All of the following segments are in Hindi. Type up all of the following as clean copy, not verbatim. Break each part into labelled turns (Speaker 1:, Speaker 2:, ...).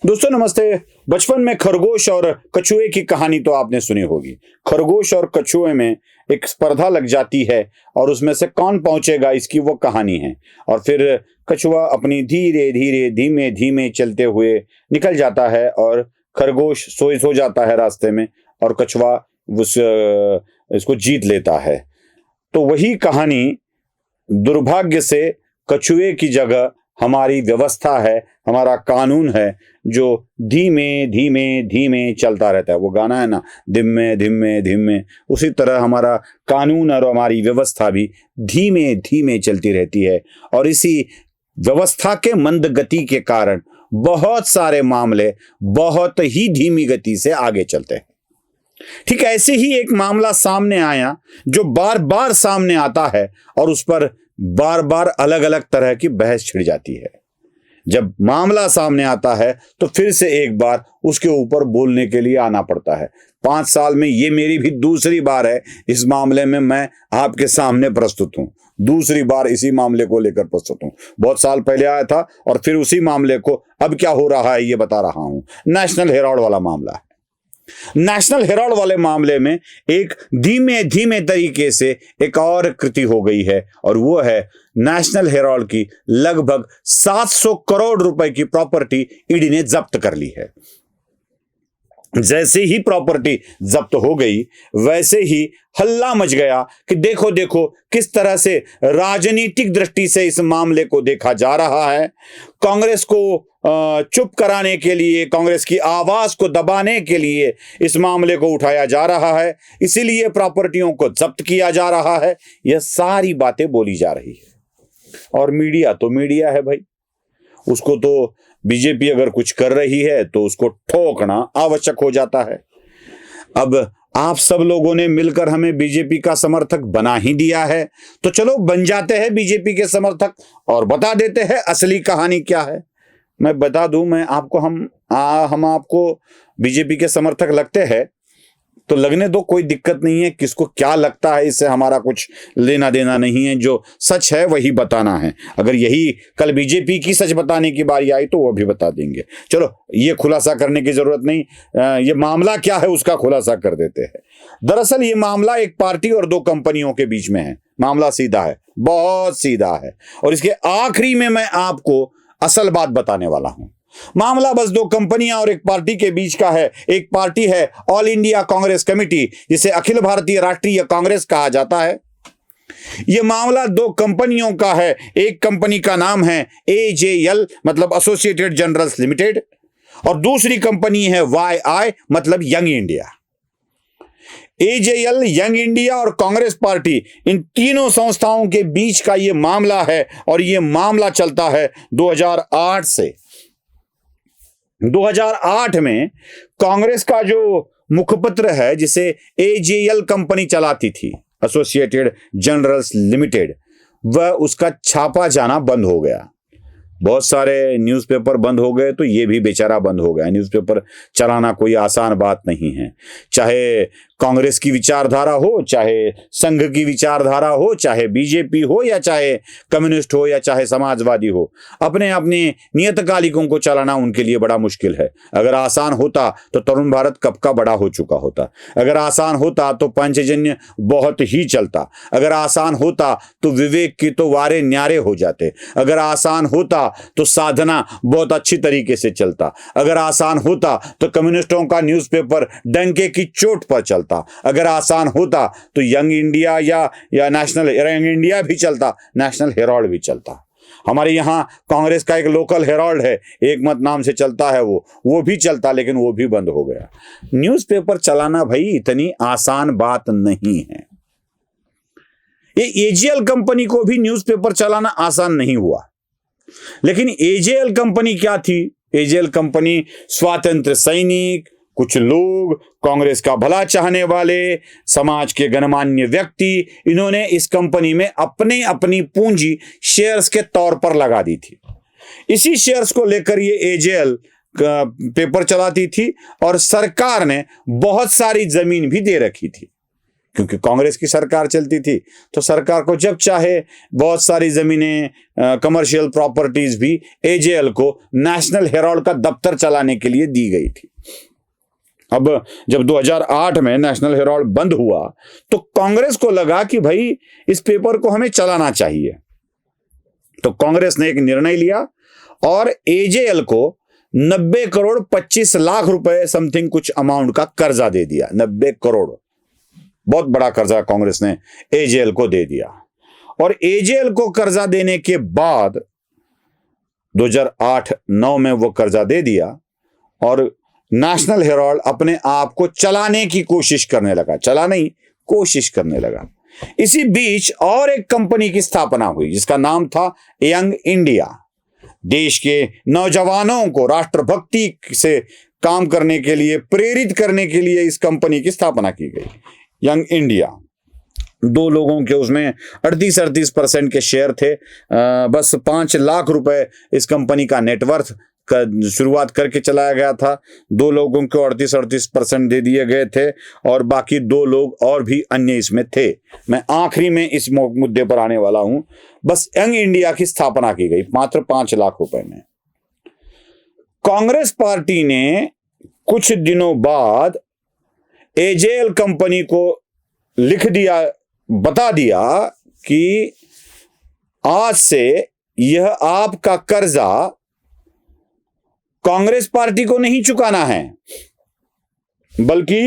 Speaker 1: दोस्तों नमस्ते। बचपन में खरगोश और कछुए की कहानी तो आपने सुनी होगी। खरगोश और कछुए में एक स्पर्धा लग जाती है और उसमें से कौन पहुंचेगा इसकी वो कहानी है। और फिर कछुआ अपनी धीरे धीरे धीमे धीमे चलते हुए निकल जाता है और खरगोश सो जाता है रास्ते में और कछुआ उस इसको जीत लेता है। तो वही कहानी दुर्भाग्य से कछुए की जगह हमारी व्यवस्था है, हमारा कानून है, जो धीमे धीमे धीमे चलता रहता है। वो गाना है ना, धीमे धीमे धीमे, उसी तरह हमारा कानून और हमारी व्यवस्था भी धीमे धीमे चलती रहती है। और इसी व्यवस्था के मंद गति के कारण बहुत सारे मामले बहुत ही धीमी गति से आगे चलते हैं। ठीक ऐसे ही एक मामला सामने आया जो बार बार सामने आता है और उस पर बार बार अलग अलग तरह की बहस छिड़ जाती है। जब मामला सामने आता है तो फिर से एक बार उसके ऊपर बोलने के लिए आना पड़ता है। 5 साल में ये मेरी भी दूसरी बार है इस मामले में मैं आपके सामने प्रस्तुत हूं। दूसरी बार इसी मामले को लेकर प्रस्तुत हूं। बहुत साल पहले आया था और फिर उसी मामले को अब क्या हो रहा है ये बता रहा हूं। नेशनल हेराल्ड वाला मामला है। नेशनल हेराल्ड वाले मामले में एक धीमे धीमे तरीके से एक और कृति हो गई है और वो है नेशनल हेराल्ड की लगभग 700 करोड़ रुपए की प्रॉपर्टी ईडी ने जब्त कर ली है। जैसे ही प्रॉपर्टी जब्त हो गई वैसे ही हल्ला मच गया कि देखो देखो किस तरह से राजनीतिक दृष्टि से इस मामले को देखा जा रहा है। कांग्रेस को चुप कराने के लिए, कांग्रेस की आवाज को दबाने के लिए इस मामले को उठाया जा रहा है, इसीलिए प्रॉपर्टियों को जब्त किया जा रहा है। यह सारी बातें बोली जा रही है और मीडिया तो मीडिया है भाई, उसको तो बीजेपी अगर कुछ कर रही है तो उसको ठोकना आवश्यक हो जाता है। अब आप सब लोगों ने मिलकर हमें बीजेपी का समर्थक बना ही दिया है तो चलो बन जाते हैं बीजेपी के समर्थक और बता देते हैं असली कहानी क्या है। मैं बता दूं, मैं आपको हम आपको बीजेपी के समर्थक लगते हैं तो लगने दो, कोई दिक्कत नहीं है। किसको क्या लगता है इससे हमारा कुछ लेना देना नहीं है। जो सच है वही बताना है। अगर यही कल बीजेपी की सच बताने की बारी आई तो वो भी बता देंगे। चलो ये खुलासा करने की जरूरत नहीं, ये मामला क्या है उसका खुलासा कर देते हैं। दरअसल ये मामला एक पार्टी और 2 कंपनियों के बीच में है। मामला सीधा है, बहुत सीधा है और इसके आखिरी में मैं आपको असल बात बताने वाला हूं। मामला बस 2 कंपनियां और एक पार्टी के बीच का है। एक पार्टी है ऑल इंडिया कांग्रेस कमेटी, जिसे अखिल भारतीय राष्ट्रीय कांग्रेस कहा जाता है। यह मामला 2 कंपनियों का है। एक कंपनी का नाम है AJL मतलब एसोसिएटेड जनरल्स लिमिटेड और दूसरी कंपनी है YI मतलब young India. AJL, young India और कांग्रेस पार्टी, इन तीनों संस्थाओं के बीच का यह मामला है और यह मामला चलता है 2008 से। 2008 में कांग्रेस का जो मुखपत्र है जिसे AJL कंपनी चलाती थी, एसोसिएटेड जनरल्स लिमिटेड, वह उसका छापा जाना बंद हो गया। बहुत सारे न्यूज़पेपर बंद हो गए तो ये भी बेचारा बंद हो गया। न्यूज़पेपर चलाना कोई आसान बात नहीं है। चाहे कांग्रेस की विचारधारा हो, चाहे संघ की विचारधारा हो, चाहे बीजेपी हो या चाहे कम्युनिस्ट हो या चाहे समाजवादी हो, अपने अपने नियतकालिकों को चलाना उनके लिए बड़ा मुश्किल है। अगर आसान होता तो तरुण भारत कब का बड़ा हो चुका होता। अगर आसान होता तो पंचजन्य बहुत ही चलता। अगर आसान होता तो विवेक की तो वारे न्यारे हो जाते। अगर आसान होता तो साधना बहुत अच्छी तरीके से चलता। अगर आसान होता तो कम्युनिस्टों का न्यूज़पेपर डंके की चोट पर चलता। अगर आसान होता तो यंग इंडिया या नेशनल यंग इंडिया भी चलता, नेशनल हेराल्ड भी चलता। हमारे यहाँ कांग्रेस का एक लोकल हेराल्ड है, एक मत नाम से चलता है, वो भी चलता, लेकिन वो भी बंद हो गया। न्यूज़पेपर चलाना भाई इतनी आसान बात नहीं है। ये AJL कंपनी को भी न्यूज़पेपर चलाना आसान नहीं हुआ। लेकिन AJL कंपनी क्या थी? AJL कंपनी स्वातंत्र्य सैनिक, कुछ लोग, कांग्रेस का भला चाहने वाले, समाज के गणमान्य व्यक्ति, इन्होंने इस कंपनी में अपनी पूंजी शेयर्स के तौर पर लगा दी थी। इसी शेयर्स को लेकर ये AJL पेपर चलाती थी और सरकार ने बहुत सारी जमीन भी दे रखी थी। क्योंकि कांग्रेस की सरकार चलती थी, तो सरकार को जब चाहे बहुत सारी जमीनें, कमर्शियल प्रॉपर्टीज भी एजेएल को नेशनल हेराल्ड का दफ्तर चलाने के लिए दी गई थी। अब जब 2008 में नेशनल हेराल्ड बंद हुआ तो कांग्रेस को लगा कि भाई इस पेपर को हमें चलाना चाहिए, तो कांग्रेस ने एक निर्णय लिया और एजेएल को 90 करोड़ 25 लाख रुपए समथिंग कुछ अमाउंट का कर्जा दे दिया। 90 करोड़, बहुत बड़ा कर्जा कांग्रेस ने एजेएल को दे दिया। और एजेएल को कर्जा देने के बाद 2008-9 में वो कर्जा दे दिया और नेशनल हेराल्ड अपने आप को चलाने की कोशिश करने लगा, चला नहीं, कोशिश करने लगा। इसी बीच और एक कंपनी की स्थापना हुई जिसका नाम था यंग इंडिया। देश के नौजवानों को राष्ट्रभक्ति से काम करने के लिए प्रेरित करने के लिए इस कंपनी की स्थापना की गई, यंग इंडिया। 2 लोगों के उसमें 38% के शेयर थे। बस 5 लाख रुपए इस कंपनी का नेटवर्थ का शुरुआत करके चलाया गया था। 2 लोगों को 38% दे दिए गए थे और बाकी 2 लोग और भी अन्य इसमें थे। मैं आखिरी में इस मुद्दे पर आने वाला हूं। बस यंग इंडिया की स्थापना की गई मात्र 5 लाख रुपए में। कांग्रेस पार्टी ने कुछ दिनों बाद एजेएल कंपनी को लिख दिया, बता दिया कि आज से यह आपका कर्जा कांग्रेस पार्टी को नहीं चुकाना है बल्कि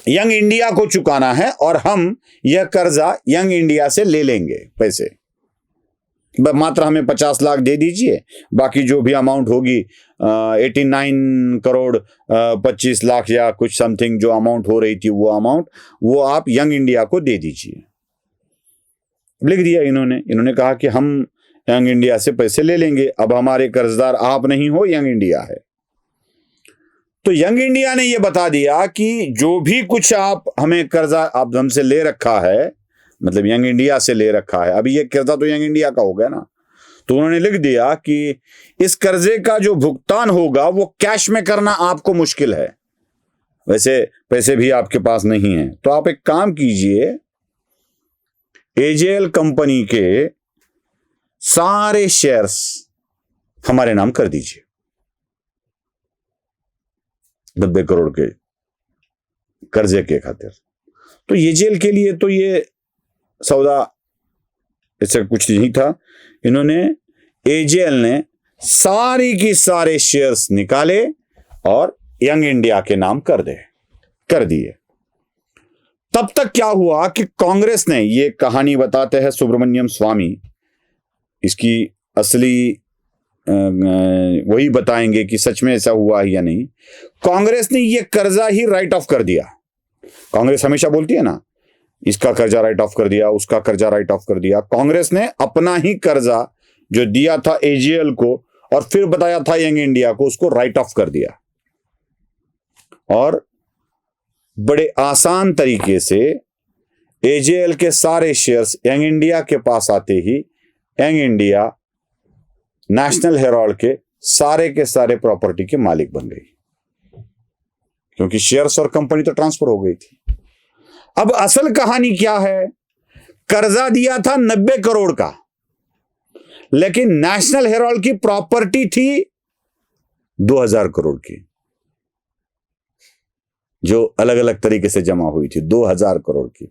Speaker 1: यंग इंडिया को चुकाना है और हम यह कर्जा यंग इंडिया से ले लेंगे पैसे। मात्र हमें 50 लाख दे दीजिए, बाकी जो भी अमाउंट होगी 89 करोड़ 25 लाख या कुछ समथिंग जो अमाउंट हो रही थी वो अमाउंट वो आप यंग इंडिया को दे दीजिए। लिख दिया इन्होंने कहा कि हम यंग इंडिया से पैसे ले लेंगे, अब हमारे कर्जदार आप नहीं हो, यंग इंडिया है। तो यंग इंडिया ने यह बता दिया कि जो भी कुछ आप हमें कर्जा आप हमसे ले रखा है, मतलब यंग इंडिया से ले रखा है, अभी ये कर्जा तो यंग इंडिया का हो गया ना, तो उन्होंने लिख दिया कि इस कर्जे का जो भुगतान होगा वो कैश में करना आपको मुश्किल है, वैसे पैसे भी आपके पास नहीं है, तो आप एक काम कीजिए, एजेएल कंपनी के सारे शेयर्स हमारे नाम कर दीजिए 90 करोड़ के कर्जे के खातिर। तो एजेएल के लिए तो ये सौदा ऐसा कुछ नहीं था। इन्होंने एजेएल ने सारी की सारे शेयर्स निकाले और यंग इंडिया के नाम कर दिए। तब तक क्या हुआ कि कांग्रेस ने, ये कहानी बताते हैं सुब्रमण्यम स्वामी, इसकी असली वही बताएंगे कि सच में ऐसा हुआ है या नहीं। कांग्रेस ने ये कर्जा ही राइट ऑफ कर दिया। कांग्रेस हमेशा बोलती है ना, इसका कर्जा राइट ऑफ कर दिया, उसका कर्जा राइट ऑफ कर दिया। कांग्रेस ने अपना ही कर्जा जो दिया था एजेएल को और फिर बताया था यंग इंडिया को, उसको राइट ऑफ कर दिया और बड़े आसान तरीके से एजेएल के सारे शेयर्स यंग इंडिया के पास आते ही यंग इंडिया नेशनल हेराल्ड के सारे प्रॉपर्टी के मालिक बन गई, क्योंकि शेयर्स और कंपनी तो ट्रांसफर हो गई थी। अब असल कहानी क्या है? कर्जा दिया था 90 करोड़ का, लेकिन नेशनल हेराल्ड की प्रॉपर्टी थी 2000 करोड़ की, जो अलग अलग तरीके से जमा हुई थी 2000 करोड़ की।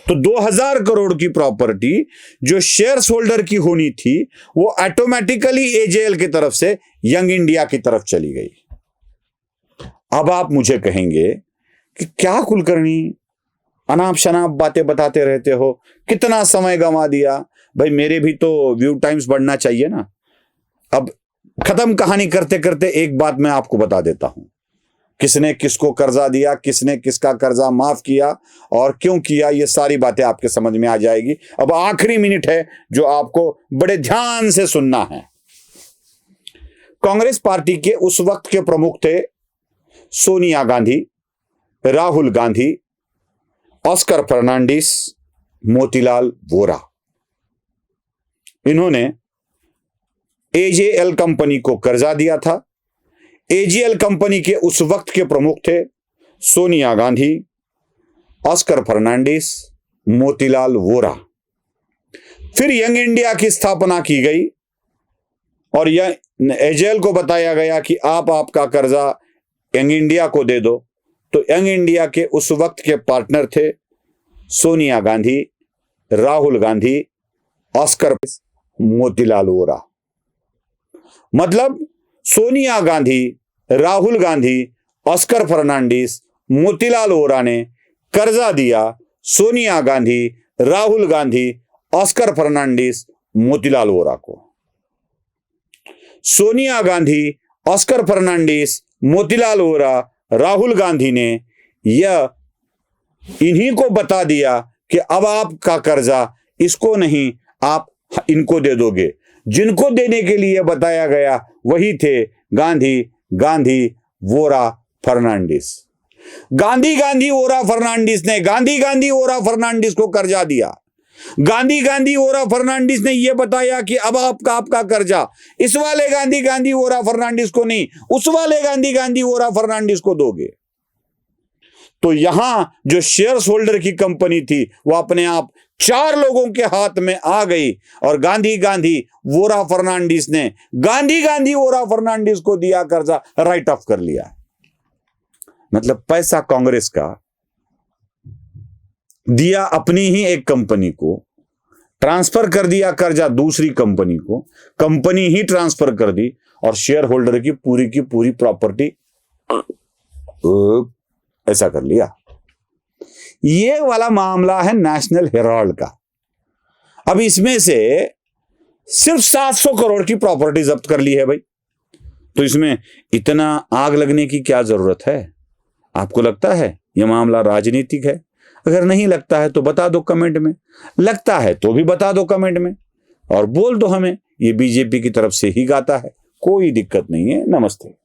Speaker 1: तो 2000 करोड़ की प्रॉपर्टी जो शेयर्स होल्डर की होनी थी वो ऑटोमेटिकली एजेएल की तरफ से यंग इंडिया की तरफ चली गई। अब आप मुझे कहेंगे कि क्या कुलकर्णी अनाप शनाप बातें बताते रहते हो, कितना समय गंवा दिया। भाई मेरे भी तो व्यू टाइम्स बढ़ना चाहिए ना। अब खत्म कहानी करते करते एक बात मैं आपको बता देता हूं, किसने किसको कर्जा दिया, किसने किसका कर्जा माफ किया और क्यों किया, ये सारी बातें आपके समझ में आ जाएगी। अब आखिरी मिनट है जो आपको बड़े ध्यान से सुनना है। कांग्रेस पार्टी के उस वक्त के प्रमुख थे सोनिया गांधी, राहुल गांधी, ऑस्कर फर्नांडिस, मोतीलाल वोरा। इन्होंने एजेएल कंपनी को कर्जा दिया था। एजेएल कंपनी के उस वक्त के प्रमुख थे सोनिया गांधी, ऑस्कर फर्नांडिस, मोतीलाल वोरा। फिर यंग इंडिया की स्थापना की गई और यह एजेएल को बताया गया कि आप आपका कर्जा यंग इंडिया को दे दो। तो यंग इंडिया के उस वक्त के पार्टनर थे सोनिया गांधी, राहुल गांधी, ऑस्कर, मोतीलाल वोरा। मतलब सोनिया गांधी, राहुल गांधी, ऑस्कर फर्नांडिस, मोतीलाल वोरा ने कर्जा दिया सोनिया गांधी, राहुल गांधी, ऑस्कर फर्नांडिस, मोतीलाल वोरा को। सोनिया गांधी, ऑस्कर फर्नांडिस, मोतीलाल वोरा, राहुल गांधी ने यह इन्हीं को बता दिया कि अब आपका कर्जा इसको नहीं, आप इनको दे दोगे। जिनको देने के लिए बताया गया वही थे गांधी, वोरा, फर्नांडिस। गांधी, वोरा, फर्नांडिस ने गांधी, वोरा, फर्नांडिस को कर्जा दिया। गांधी, वोरा, फर्नांडिस ने यह बताया कि अब आपका कर्जा इस वाले गांधी, वोरा, फर्नांडिस को नहीं, उस वाले गांधी, वोरा, फर्नांडिस को दोगे। तो यहां जो शेयर्स होल्डर की कंपनी थी वो अपने आप 4 लोगों के हाथ में आ गई और गांधी, वोरा, फर्नांडिस ने गांधी, वोरा, फर्नांडिस को दिया कर्जा, राइट ऑफ कर लिया। मतलब पैसा कांग्रेस का दिया अपनी ही एक कंपनी को, ट्रांसफर कर दिया कर्जा दूसरी कंपनी को, कंपनी ही ट्रांसफर कर दी और शेयर होल्डर की पूरी प्रॉपर्टी ऐसा कर लिया। ये वाला मामला है नेशनल हेराल्ड का। अब इसमें से सिर्फ 700 करोड़ की प्रॉपर्टी जब्त कर ली है भाई। तो इसमें इतना आग लगने की क्या जरूरत है? आपको लगता है यह मामला राजनीतिक है? अगर नहीं लगता है तो बता दो कमेंट में, लगता है तो भी बता दो कमेंट में और बोल दो हमें ये बीजेपी की तरफ से ही गाता है। कोई दिक्कत नहीं है। नमस्ते।